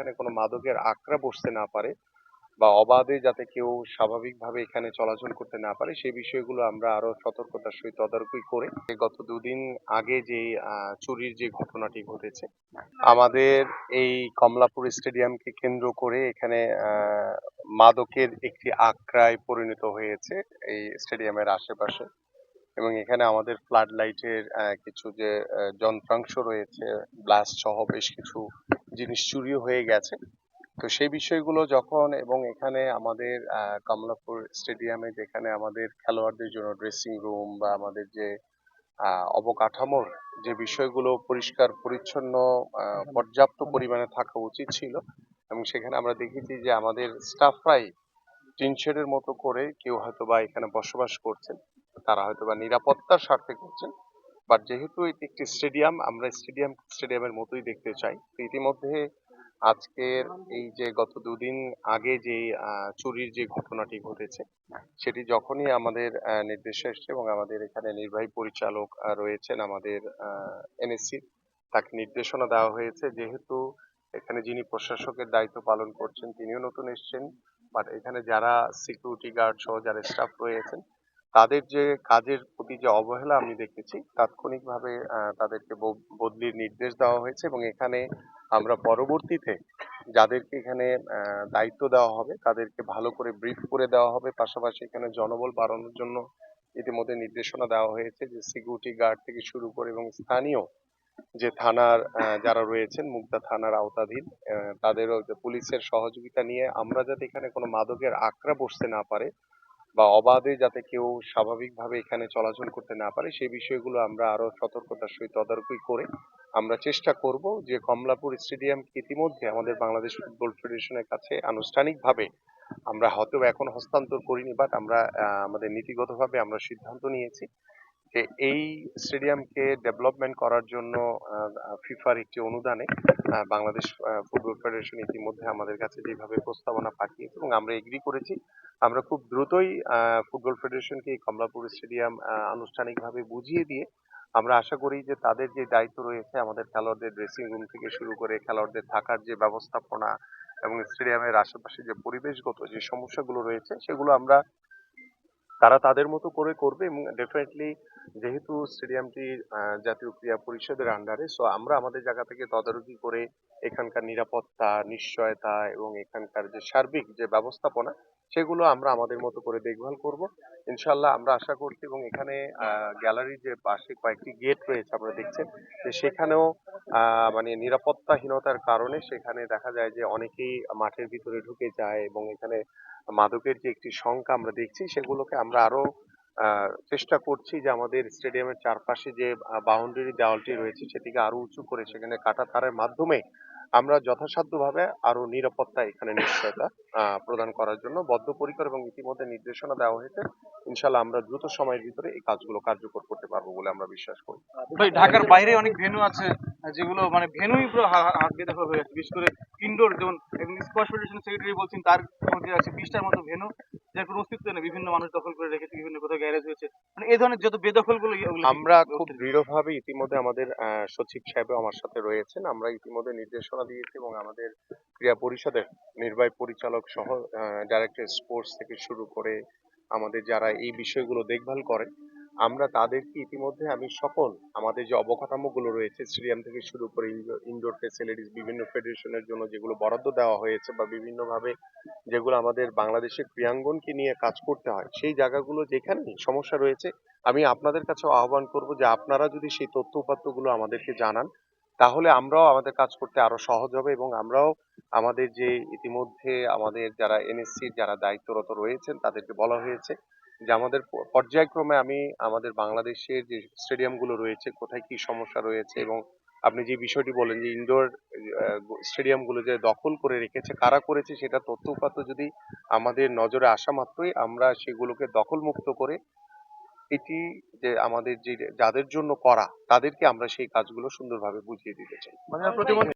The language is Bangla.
এখানে কোনো মাদকের আখড়া বসতে না পারে বা অবাধে যাতে কেউ স্বাভাবিকভাবে এখানে চলাচল করতে না পারে সেই বিষয়গুলো আমরা আরো সতর্কতার সহিত তদারকি করে গত দুদিন আগে যে চুরির যে ঘটনাটি ঘটেছে আমাদের এই কমলাপুর স্টেডিয়ামকে কেন্দ্র করে এখানে মাদকের একটি আখড়ায় পরিণত হয়েছে এই স্টেডিয়ামের আশেপাশে এবং এখানে আমাদের ফ্লাড লাইটের কিছু যে যন্ত্রাংশ রয়েছে ব্লাস্ট সহ বেশ কিছু জিনিস চুরি হয়ে গেছে। তো সেই বিষয়গুলো যখন এবং এখানে আমাদের কমলাপুর স্টেডিয়ামে যেখানে আমাদের খেলোয়াড়দের জন্য ড্রেসিং রুম বা আমাদের যে অবকাঠামোর যে বিষয়গুলো পরিষ্কার পরিচ্ছন্ন পর্যাপ্ত পরিমাণে থাকা উচিত ছিল এবং সেখানে আমরা দেখেছি যে আমাদের স্টাফরাই টিন শেডের মতো করে কেউ হয়তো বা এখানে বসবাস করছেন, তারা হয়তো বা নিরাপত্তার স্বার্থে করছেন। বাট যেহেতু এটি একটি স্টেডিয়াম, আমরা স্টেডিয়ামের মতোই দেখতে চাই। তো ইতিমধ্যে আজকের এই যে গত দুদিন আগে যে চুরির যে ঘটনাটি ঘটেছে সেটি যখনই আমাদের নির্দেশে এসছে এবং আমাদের এখানে নির্বাহী পরিচালক রয়েছেন আমাদের এনএসসি, তাকে নির্দেশনা দেওয়া হয়েছে যেহেতু এখানে যিনি প্রশাসকের দায়িত্ব পালন করছেন তিনিও নতুন এসছেন, বাট এখানে যারা সিকিউরিটি গার্ড সহ যারা স্টাফ রয়েছেন তাদের যে কাজের প্রতি যে অবহেলা আমি দেখেছি তাৎক্ষণিকভাবে তাদেরকে বদলির নির্দেশ দেওয়া হয়েছে এবং এখানে আমরা পরবর্তীতে যাদেরকে এখানে দায়িত্ব দেওয়া হবে তাদেরকে ভালো করে ব্রিফ করে দেওয়া হবে। পাশাপাশি এখানে জনবল বাড়ানোর জন্য ইতিমধ্যে নির্দেশনা দেওয়া হয়েছে যে সিকিউরিটি গার্ড থেকে শুরু করে এবং স্থানীয় যে থানার যারা রয়েছেন মুগদা থানার আওতাধীন তাদেরও যে পুলিশের সহযোগিতা নিয়ে আমরা যাতে এখানে কোনো মাদকের আখড়া বসতে না পারে বা অবাধে যাতে কেউ স্বাভাবিকভাবে এখানে চলাচল করতে না পারে সেই বিষয়গুলো আমরা আরো সতর্কতার সহিত তদারকি করে আমরা চেষ্টা করব যে কমলাপুর স্টেডিয়ামকে ইতিমধ্যে আমাদের বাংলাদেশ ফুটবল ফেডারেশনের কাছে আনুষ্ঠানিকভাবে আমরা হয়তো এখন হস্তান্তর করিনি, বাট আমরা আমাদের নীতিগতভাবে আমরা সিদ্ধান্ত নিয়েছি যে এই স্টেডিয়ামকে ডেভেলপমেন্ট করার জন্য ফিফার একটি অনুদানে বাংলাদেশ ফুটবল ফেডারেশন ইতিমধ্যে আমাদের কাছে যেভাবে প্রস্তাবনা পাঠিয়েছে এবং আমরা এগ্রি করেছি আমরা খুব দ্রুতই ফুটবল ফেডারেশনকে এই কমলাপুর স্টেডিয়াম আনুষ্ঠানিকভাবে বুঝিয়ে দিয়ে আমরা আশা করি যে তাদের যে দায়িত্ব রয়েছে আমাদের খেলোয়াড়দের ড্রেসিং রুম থেকে শুরু করে খেলোয়াড়দের থাকার যে ব্যবস্থাপনা এবং স্টেডিয়ামের আশেপাশে যে পরিবেশগত যে সমস্যাগুলো রয়েছে সেগুলো আমরা তারা তাদের মতো করে করবে এবং ডেফিনেটলি যেহেতু স্টেডিয়ামটি জাতীয় ক্রীড়া পরিষদের আন্ডারে, সো আমরা আমাদের জায়গা থেকে তদারকি করে এখানকার নিরাপত্তা নিশ্চয়তা এবং এখানকার যে সার্বিক যে ব্যবস্থাপনা সেগুলো আমরা আমাদের মতো করে দেখভাল করব ইনশাল্লাহ। আমরা আশা করছি এবং এখানে গ্যালারির যে পাশে কয়েকটি গেট রয়েছে আমরা দেখছেন যে সেখানেও মানে নিরাপত্তাহীনতার কারণে সেখানে দেখা যায় যে অনেকেই মাঠের ভিতরে ঢুকে যায় এবং এখানে মাদকের যে একটি সংখ্যা আমরা দেখছি সেগুলোকে আমরা আরো চেষ্টা করছি যে আমাদের স্টেডিয়ামের চারপাশে যে বাউন্ডারি দেওয়ালটি রয়েছে সেটিকে আরো উঁচু করে সেখানে কাঁটা তারের মাধ্যমে আমরা যথাসাধ্যভাবে আরো নিরাপত্তা এখানে নিশ্চয়তা প্রদান করার জন্য বদ্ধপরিকর এবং ইতিমধ্যে নির্দেশনা দেওয়া হয়েছে। ইনশাল্লাহ আমরা দ্রুত সময়ের ভিতরে এই কাজগুলো কার্যকর করতে পারবো বলে আমরা বিশ্বাস করি। ভাই ঢাকার বাইরে অনেক ভেন্যু আছে যেগুলো মানে ভেন্যুই পুরো হাত বেঁধে হয়ে গেছে, বিশেষ করে ইনডোর যেমন স্কোয়াশ ফেডারেশন সেক্রেটারি বলছেন তার মধ্যে আছে 20টার মতো ভেন্যু যার কোনো অস্তিত্ব নেই, বিভিন্ন মানুষ দখল করে রেখেছে, বিভিন্ন কোথাও গ্যারেজ হয়েছে, মানে এই ধরনের যত বেদখল গুলো আমরা খুব দৃঢ়ভাবে ইতিমধ্যে আমাদের সচিব সাহেব আমার সাথে রয়েছেন, আমরা ইতিমধ্যে নির্দেশনা দিয়েছি এবং আমাদের ক্রীড়া পরিষদের নির্বাহী পরিচালক সহ ডাইরেক্টর স্পোর্টস থেকে শুরু করে আমাদের যারা এই বিষয়গুলো দেখভাল করেন আমরা তাদেরকে ইতিমধ্যে আমি সকল আমাদের যে অবকাঠামোগুলো রয়েছে স্টেডিয়াম থেকে শুরু করে ইনডোর ফেসিলিটিস বিভিন্ন ফেডারেশনের জন্য যেগুলো বরাদ্দ দেওয়া হয়েছে বা বিভিন্নভাবে যেগুলো আমাদের বাংলাদেশের ক্রীড়াঙ্গনকে নিয়ে কাজ করতে হয় সেই জায়গাগুলো যেখানে সমস্যা রয়েছে আমি আপনাদের কাছে আহ্বান করব যে আপনারা যদি সেই তথ্য উপাত্তগুলো আমাদেরকে জানান তাহলে আমরাও আমাদের কাজ করতে আরো সহজ হবে এবং আমরাও আমাদের যে ইতিমধ্যে আমাদের যারা এনএসসি যারা দায়িত্বরত রয়েছেন তাদেরকে বলা হয়েছে যে আমাদের পর্যায়ক্রমে আমি আমাদের বাংলাদেশের যে স্টেডিয়াম গুলো রয়েছে কোথায় কি সমস্যা রয়েছে এবং আপনি যে বিষয়টি বলেন যে ইনডোর স্টেডিয়াম গুলো যে দখল করে রেখেছে কারা করেছে সেটা তথ্য উপাত্ত যদি আমাদের নজরে আসা মাত্রই আমরা সেগুলোকে দখল মুক্ত করে এটি যে আমাদের যে যাদের জন্য করা তাদেরকে আমরা সেই কাজগুলো সুন্দরভাবে বুঝিয়ে দিতে চাই। মানে প্রতিমন্ত্রী